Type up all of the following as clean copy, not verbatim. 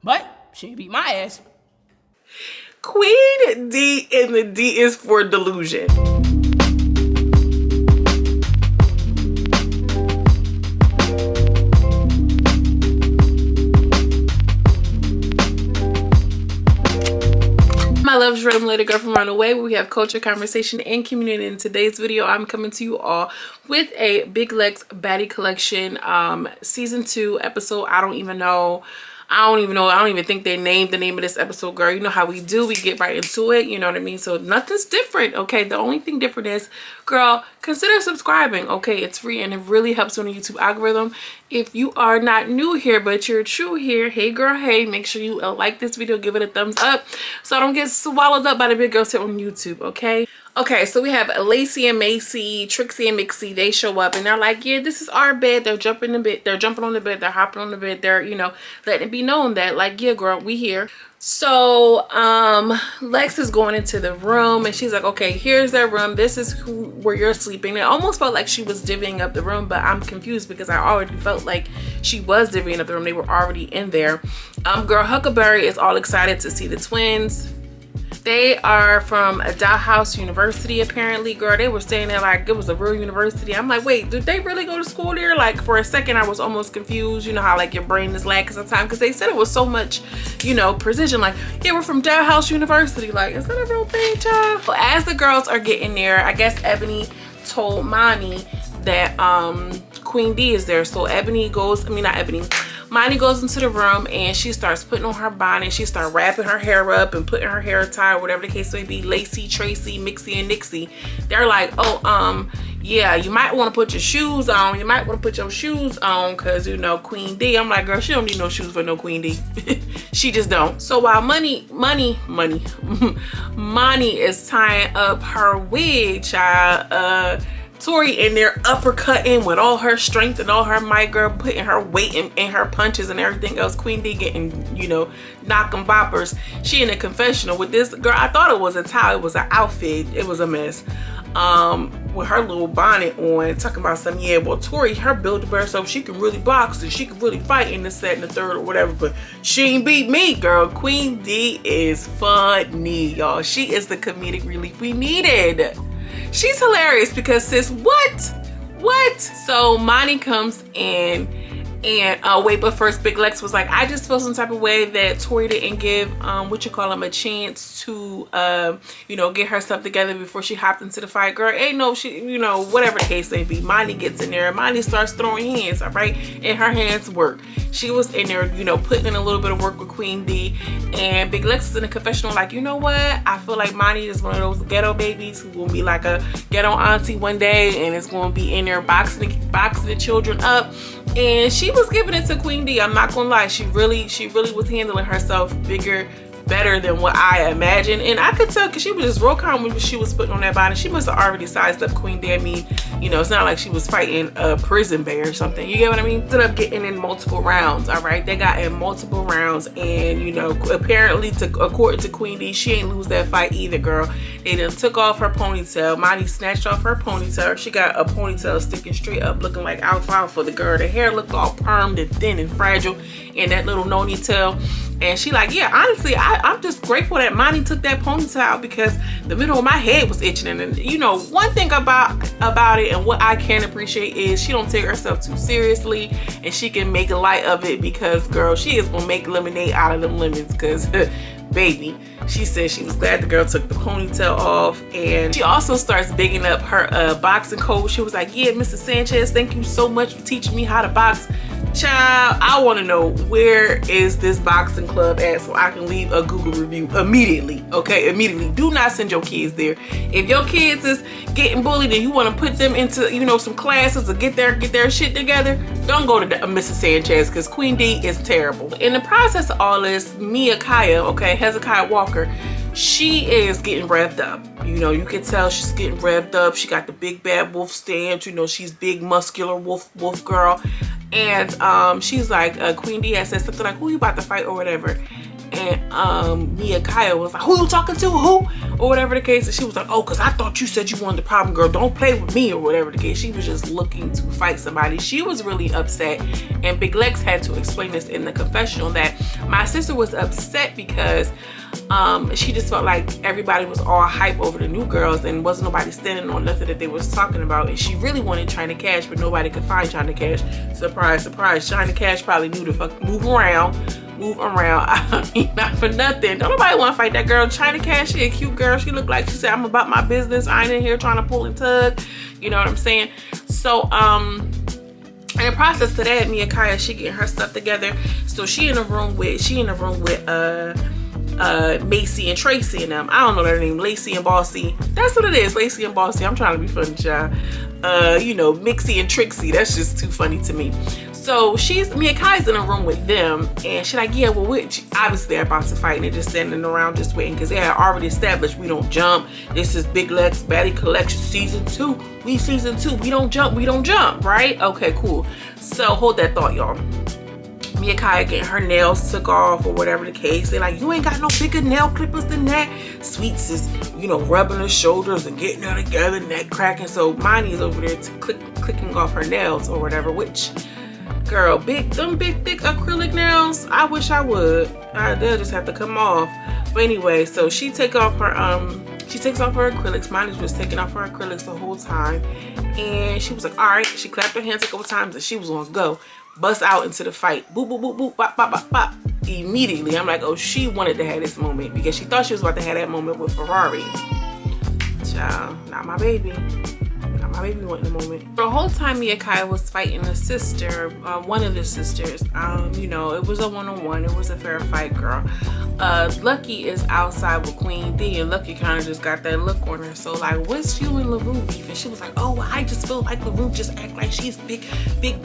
But she beat my ass. Queen D, and the D is for delusion. My love's random lady girl from around the way, where we have culture, conversation, and community. In today's video, I'm coming to you all with a Big Lex Baddie collection, season 2 episode. I don't even think they named the name of this episode, girl. You know how we do. We get right into it. You know what I mean? So nothing's different, okay? The only thing different is, girl, consider subscribing, okay? It's free and it really helps on the YouTube algorithm. If you are not new here, but you're true here, hey girl, hey, make sure you like this video, give it a thumbs up so I don't get swallowed up by the big girls here on YouTube, okay? Okay, so we have Lacey and Macy, Trixie and Mixie. They show up and they're like, yeah, this is our bed. They're jumping on the bed, they're hopping on the bed, they're, you know, letting it be known that, like, yeah, girl, we here. So Lex is going into the room and she's like, okay, here's their room, this is where you're sleeping. It almost felt like she was divvying up the room, but I'm confused because I already felt like she was divvying up the room. They were already in there. Girl, Huckleberry is all excited to see the twins. They are from a Dalhousie University, apparently. Girl, they were saying that like it was a real university. I'm like, wait, did they really go to school there? Like, for a second, I was almost confused. You know how like your brain is lacking sometimes, because they said it was so much, you know, precision. Like, yeah, we're from Dalhousie University. Like, is that a real thing, child? Well, as the girls are getting there, I guess Ebony told Monty that Queen D is there. So Ebony goes, I mean, not Ebony, Monty goes into the room and she starts putting on her bonnet. She starts wrapping her hair up and putting her hair tie, whatever the case may be. Lacey, Tracy, Mixie, and Nixie, they're like, oh, yeah, you might want to put your shoes on. You might want to put your shoes on because, you know, Queen D. I'm like, girl, she don't need no shoes for no Queen D. She just don't. So while Monty is tying up her wig, child, Tori in there uppercutting with all her strength and all her might, girl, putting her weight in her punches and everything else. Queen D getting, you know, knocking boppers. She in a confessional with this girl. I thought it was a towel. It was an outfit. It was a mess. With her little bonnet on, talking about something. Yeah, well, Tori, her build to herself, she can really box and she can really fight in the set and the third or whatever, but she ain't beat me, girl. Queen D is funny, y'all. She is the comedic relief we needed. She's hilarious because, sis, what? So Monty comes in and wait, but first Big Lex was like, I just feel some type of way that Tori didn't give a chance to you know, get her stuff together before she hopped into the fight. Girl, ain't no, she, you know, whatever the case may be. Monty gets in there and Monty starts throwing hands, all right, and her hands work. She was in there, you know, putting in a little bit of work with Queen D, and Big Lex is in a confessional like, you know what, I feel like Monty is one of those ghetto babies who will be like a ghetto auntie one day and is going to be in there boxing the children up. And she was giving it to Queen D. I'm not gonna lie, she really was handling herself better than what I imagined. And I could tell because she was just real calm when she was putting on that bonnet. She must have already sized up Queen D. I mean, you know, it's not like she was fighting a prison bear or something. You get what I mean? Ended up getting in multiple rounds, all right? They got in multiple rounds, and, you know, apparently, according to Queen D, she ain't lose that fight either, girl. They done took off her ponytail. Monty snatched off her ponytail. She got a ponytail sticking straight up, looking like alfalfa. The girl, the hair looked all permed and thin and fragile, and that little noni tail. And she like, yeah, honestly, I'm just grateful that Monty took that ponytail out because the middle of my head was itching. And you know, one thing about it and what I can appreciate is she don't take herself too seriously and she can make light of it because, girl, she is gonna make lemonade out of them lemons because baby, she said she was glad the girl took the ponytail off. And she also starts bigging up her boxing coach. She was like, yeah, Mrs. Sanchez, thank you so much for teaching me how to box. Child, I want to know, where is this boxing club at so I can leave a Google review immediately, okay? Immediately. Do not send your kids there. If your kids is getting bullied and you want to put them into, you know, some classes or get their shit together, don't go to Mrs. Sanchez because Queen D is terrible. In the process of all this, Kaya, okay, Hezekiah Walker, she is getting revved up. You know, you can tell she's getting revved up. She got the big bad wolf stance. You know, she's big muscular wolf girl. And she's like, Queen D has said something like, who you about to fight or whatever. And Mia Kaya was like, who you talking to, who? Or whatever the case. And she was like, oh, because I thought you said you wanted the problem, girl. Don't play with me, or whatever the case. She was just looking to fight somebody. She was really upset. And Big Lex had to explain this in the confessional, that my sister was upset because she just felt like everybody was all hype over the new girls and wasn't nobody standing on nothing that they was talking about. And she really wanted China Cash, but nobody could find China Cash. Surprise, surprise. China Cash probably knew to fuck move around. I mean, not for nothing. Don't nobody want to fight that girl. China Cash, she a cute girl. She looked like she said, I'm about my business. I ain't in here trying to pull and tug. You know what I'm saying? So, in the process of that, Mia Kaya, she getting her stuff together. So she in a room with Macy and Tracy and them. I don't know their name. Lacey and Bossy. That's what it is. Lacey and Bossy. I'm trying to be funny, child. You know, Mixie and Trixie. That's just too funny to me. So Mia Kaya's in a room with them, and she's like, yeah, well, obviously they're about to fight, and they're just standing around just waiting, because they had already established we don't jump. This is Big Lex Baddie Collection season 2. We season 2. We don't jump, right? Okay, cool. So hold that thought, y'all. Mia Kaya getting her nails took off or whatever the case. They're like, you ain't got no bigger nail clippers than that. Sweets is, you know, rubbing her shoulders and getting her together, neck cracking. So Monty's over there clicking off her nails or whatever, which, girl, them big thick acrylic nails, I wish I would. They'll just have to come off. But anyway, so she takes off her acrylics. Monty was taking off her acrylics the whole time, and she was like, all right. She clapped her hands a couple times and she was gonna go bust out into the fight. Boop, boop, boop, boop, bop, bop, bop, bop. Immediately, I'm like, oh, she wanted to have this moment because she thought she was about to have that moment with Ferrari. Child, not my baby. My baby wanted the moment. The whole time Mia Kaya was fighting a sister, one of the sisters, you know, it was a one-on-one. It was a fair fight, girl. Lucky is outside with Queen D, and Lucky kind of just got that look on her. So like, what's you and LaRue beef? And she was like, oh, I just feel like LaRue just act like she's big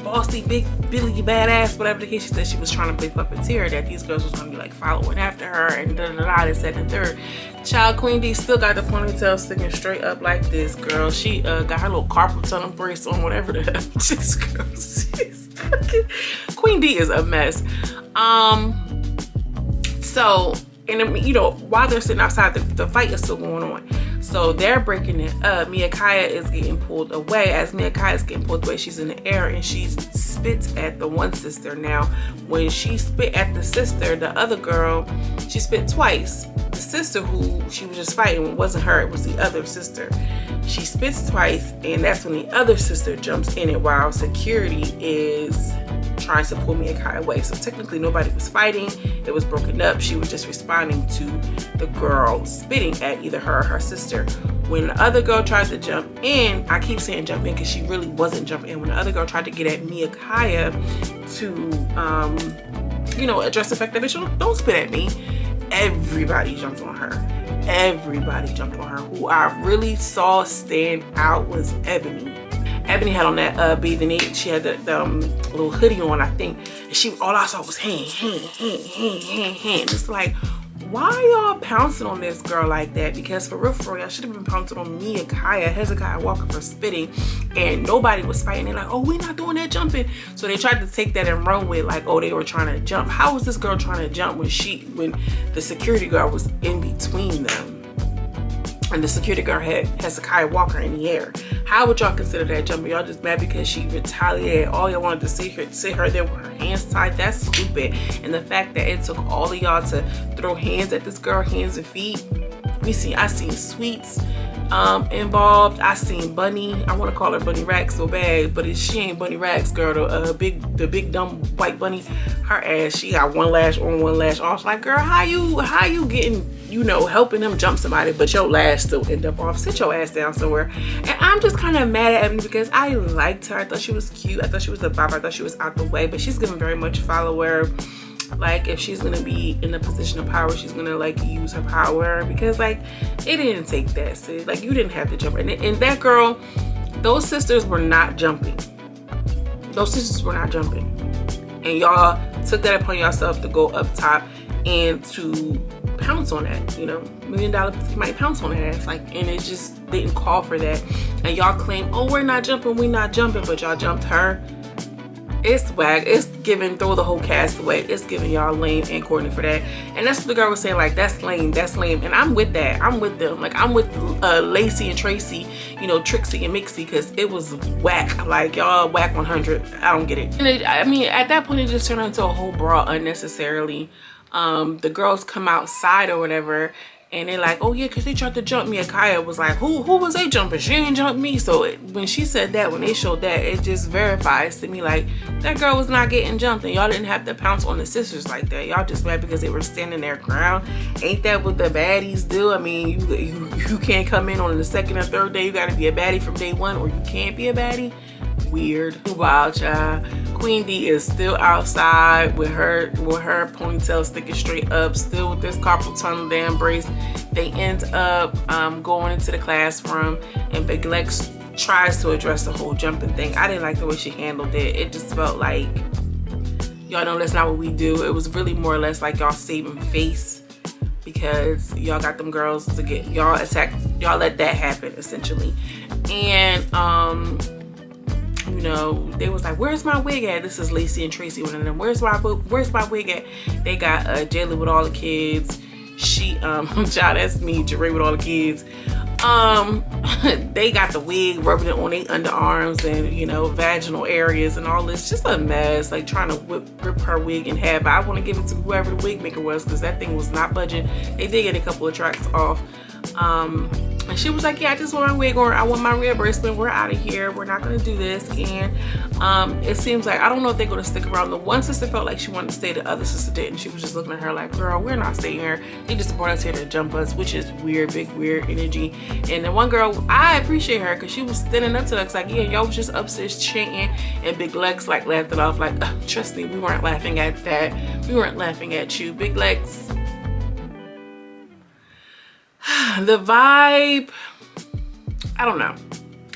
bossy, big Billy badass, whatever the case. She said she was trying to play puppeteer, that these girls was gonna be like following after her and da-da-da-da, this, that, and third. Child, Queen D still got the ponytail sticking straight up like this, girl. She got her little carpal tunnel brace on, whatever the hell. This girl, she's fucking... Queen D is a mess. So, and you know, while they're sitting outside, the fight is still going on. So they're breaking it up. Mia Kaya is getting pulled away. As Mia Kaya is getting pulled away, she's in the air and she spits at the one sister. Now, when she spit at the sister, the other girl, she spit twice. The sister who she was just fighting wasn't her, it was the other sister. She spits twice, and that's when the other sister jumps in it while security is trying to pull Mia Kaya away. So technically nobody was fighting. It was broken up. She was just responding to the girl spitting at either her or her sister. When the other girl tried to jump in, I keep saying jump in because she really wasn't jumping in. When the other girl tried to get at Mia Kaya to, you know, address the fact that, bitch, don't spit at me. Everybody jumped on her. Everybody jumped on her. Who I really saw stand out was Ebony. Ebony had on that bathing ape. She had that little hoodie on, I think. And all I saw was hand. It's like, why y'all pouncing on this girl like that? Because for real, y'all should have been pouncing on Mia Kaya, Hezekiah Walker for spitting, and nobody was fighting. They're like, oh, we're not doing that jumping. So they tried to take that and run with, like, oh, they were trying to jump. How was this girl trying to jump when the security guard was in between them? And the security guard had Hezekiah Walker in the air. How would y'all consider that jumping? Y'all just mad because she retaliated? All y'all wanted to see her there with her hands tied? That's stupid. And the fact that it took all of y'all to throw hands at this girl, hands and feet. I seen Sweets involved. I seen Bunny. I want to call her Bunny Rax so bad, but she ain't Bunny Rax, girl. The big dumb white bunny. Her ass, she got one lash on, one lash off. Like, girl, how you getting, you know, helping them jump somebody, but your lash still end up off? Sit your ass down somewhere. And I'm just kind of mad at Ebony because I liked her. I thought she was cute. I thought she was a bop. I thought she was out the way, but she's giving very much follower. Like, if she's gonna be in a position of power, she's gonna like use her power, because like it didn't take that, sis. Like, you didn't have to jump. And that girl, those sisters were not jumping. Those sisters were not jumping. And y'all took that upon yourself to go up top and to pounce on that, you know. $1 million might pounce on that ass, like, and it just didn't call for that. And y'all claim, oh, we're not jumping, but y'all jumped her. It's whack. It's giving throw the whole cast away. It's giving y'all lame and corny for that. And that's what the girl was saying, like, that's lame, that's lame. And I'm with that. I'm with them. Like, I'm with Lacey and Tracy, you know, Trixie and Mixie, because it was whack. Like, y'all whack 100. I don't get it. And I mean, at that point, it just turned into a whole brawl unnecessarily. The girls come outside or whatever, and they're like, oh yeah, because they tried to jump me. And Kaya was like, who was they jumping? She ain't jumped me. So when she said that, when they showed that, it just verifies to me, like, that girl was not getting jumped, and y'all didn't have to pounce on the sisters like that. Y'all just mad because they were standing their ground. Ain't that what the baddies do? I mean, you can't come in on the second or third day. You got to be a baddie from day one, or you can't be a baddie. Weird. Wild, child. Queen D is still outside with her ponytail sticking straight up, still with this carpal tunnel they embrace. They end up going into the classroom, and Big Lex tries to address the whole jumping thing. I didn't like the way she handled it. It just felt like, y'all know that's not what we do. It was really more or less like y'all saving face, because y'all got them girls to get y'all attacked. Y'all let that happen essentially. And you know, they was like, where's my wig at? This is Lacey and Tracy, one of them. Where's my wig at? They got Jayla with all the kids. She child, that's me, Jeray with all the kids. They got the wig, rubbing it on their underarms and, you know, vaginal areas and all this. Just a mess, like trying to rip her wig in half. I want to give it to whoever the wig maker was, because that thing was not budging. They did get a couple of tracks off. And she was like, yeah, I just want my wig, or I want my reimbursement. We're out of here. We're not going to do this. And it seems like, I don't know if they're going to stick around. The one sister felt like she wanted to stay. The other sister didn't. She was just looking at her like, girl, we're not staying here. They just brought us here to jump us, which is weird, big weird energy. And the one girl, I appreciate her, because she was standing up to Lex like, yeah, y'all was just upstairs chanting. And Big Lex like laughed it off like, trust me, we weren't laughing at that. We weren't laughing at you. Big Lex. The vibe, I don't know.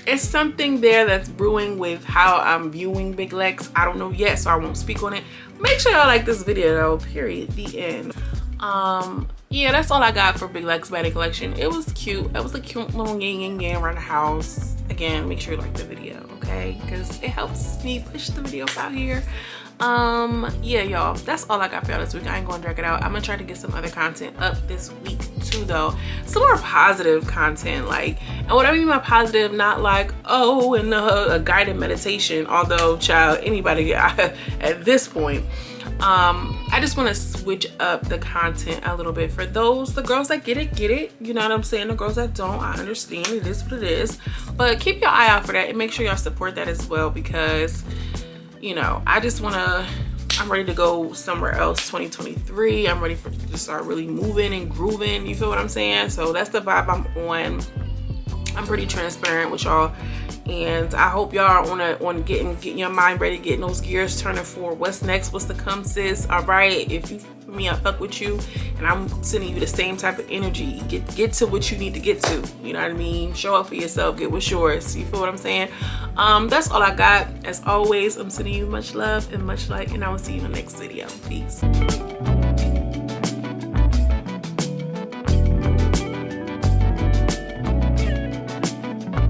It's something there that's brewing with how I'm viewing Big Lex. I don't know yet, so I won't speak on it. Make sure y'all like this video though, period, the end. Yeah, that's all I got for Big Lex Baddie collection. It was cute. It was a cute little yang around the house. Again, make sure you like the video, okay? Because it helps me push the videos out here. Yeah, y'all, that's all I got for y'all this week. I ain't gonna drag it out. I'm gonna try to get some other content up this week too, though. Some more positive content, like, and what I mean by positive, not like, oh, and a guided meditation, although, child, anybody at this point. I just want to switch up the content a little bit for the girls that get it, you know what I'm saying? The girls that don't, I understand, it is what it is, but keep your eye out for that and make sure y'all support that as well, because, you know, I'm ready to go somewhere else 2023. I'm ready to start really moving and grooving, you feel what I'm saying? So that's the vibe I'm on. I'm pretty transparent with y'all, and I hope y'all are on getting your mind ready, getting those gears turning for what's next, what's to come, sis. All right, if you feel me, I fuck with you, and I'm sending you the same type of energy. Get to what you need to get to, you know what I mean? Show up for yourself, get what's yours, you feel what I'm saying? That's all I got. As always, I'm sending you much love and much light, and I will see you in the next video. Peace.